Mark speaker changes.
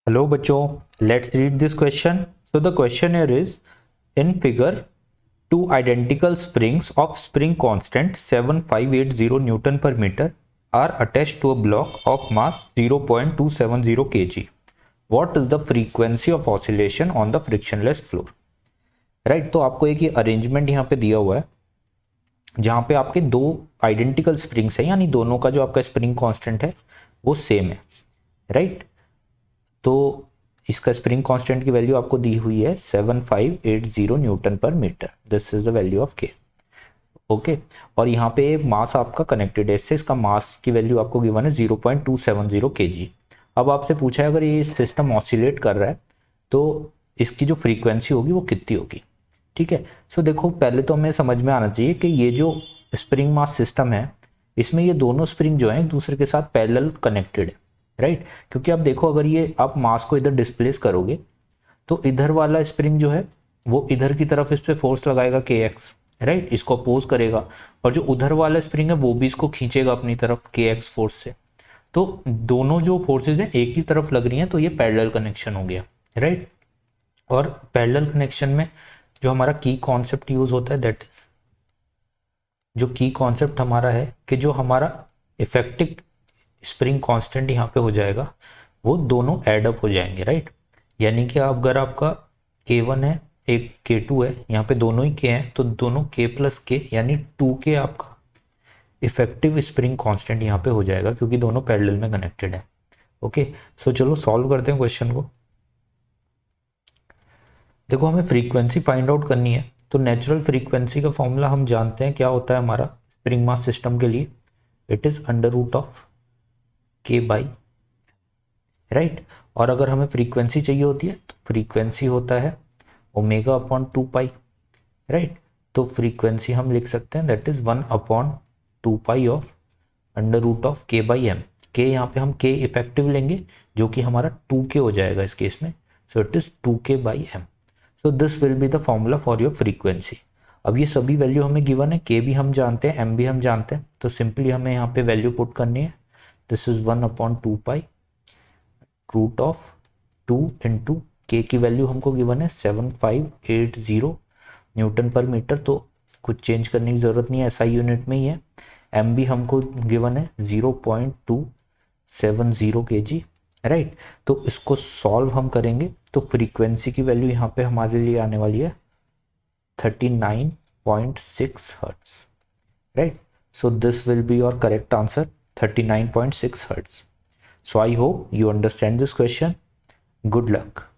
Speaker 1: Hello बच्चों, let's read this question. So the question here is, in figure, two identical springs of spring constant 7580 Newton per meter are attached to a block of mass 0.270 kg. What is the frequency of oscillation on the frictionless floor? Right, तो आपको एक ये arrangement यहाँ पे दिया हुआ है जहाँ पे आपके दो आइडेंटिकल स्प्रिंग्स हैं, यानी दोनों का जो आपका स्प्रिंग कांस्टेंट है वो सेम है, राइट। तो इसका स्प्रिंग कांस्टेंट की वैल्यू आपको दी हुई है 7580 newton per metre. This is the value of K. Okay, और यहाँ पे मास आपका कनेक्टेड है, इससे इसका मास की वैल्यू आपको गिवन है 0.270 kg। अब आपसे पूछा है अगर ये सिस्टम ऑसिलेट कर रहा है तो इसकी जो फ्रीक्वेंसी होगी वो कितनी होगी। ठीक है, सो देखो पहले तो हमें समझ में आना चाहिए कि ये जो स्प्रिंग मास सिस्टम है इसमें ये दोनों स्प्रिंग जो है एक दूसरे के साथ पैरेलल कनेक्टेड है, राइट। क्योंकि आप देखो अगर ये आप मास को इधर डिस्प्लेस करोगे तो इधर वाला स्प्रिंग जो है वो इधर की तरफ इस पर फोर्स लगाएगा के एक्स, राइट, इसको अपोज करेगा, और जो उधर वाला स्प्रिंग है वो भी इसको खींचेगा अपनी तरफ के एक्स फोर्स से। तो दोनों जो फोर्सेज हैं एक ही तरफ लग रही हैं, तो ये पैरेलल कनेक्शन हो गया, राइट। और पैरेलल कनेक्शन में जो हमारा की कॉन्सेप्ट यूज होता है, दैट इज जो की कॉन्सेप्ट हमारा है कि जो हमारा इफेक्टिव स्प्रिंग कांस्टेंट यहाँ पे हो जाएगा वो दोनों ऐड अप हो जाएंगे, राइट। यानी कि अगर आपका K1 है एक K2 है, यहाँ पे दोनों ही K हैं, तो दोनों K प्लस K यानी 2K आपका इफेक्टिव स्प्रिंग कांस्टेंट यहाँ पे हो जाएगा क्योंकि दोनों पैरेलल में कनेक्टेड है। ओके, सो चलो सॉल्व करते हैं क्वेश्चन को। देखो हमें फ्रीक्वेंसी फाइंड आउट करनी है, तो नेचुरल फ्रीक्वेंसी का फॉर्मूला हम जानते हैं क्या होता है हमारा स्प्रिंग मास सिस्टम के लिए। It is under root of K by, right. और अगर हमें फ्रीक्वेंसी चाहिए होती है तो फ्रीक्वेंसी होता है ओमेगा अपॉन 2 पाई, राइट। तो फ्रीक्वेंसी हम लिख सकते हैं that is 1/2 pi of under root of K by M. के यहाँ पे हम K इफेक्टिव लेंगे जो कि हमारा 2K हो जाएगा इस केस में, so it is 2K by M. So this will be the formula for your frequency. अब ये सभी वैल्यू हमें गिवन है, K भी हम जानते हैं, M भी हम जानते हैं, तो सिंपली हमें यहाँ पे वैल्यू पुट करनी है। This is 1/2 pi root of 2 into K की वैल्यू हमको गिवन है 7580 न्यूटन पर मीटर, तो कुछ चेंज करने की ज़रूरत नहीं है, एसआई यूनिट में ही है। एम भी हमको गिवन है 0.270 kg, राइट। तो इसको सॉल्व हम करेंगे तो फ्रीक्वेंसी की वैल्यू यहाँ पे हमारे लिए आने वाली है 39.6 hertz, right. So this will be your correct answer, 39.6 hertz. So I hope you understand this question. Good luck.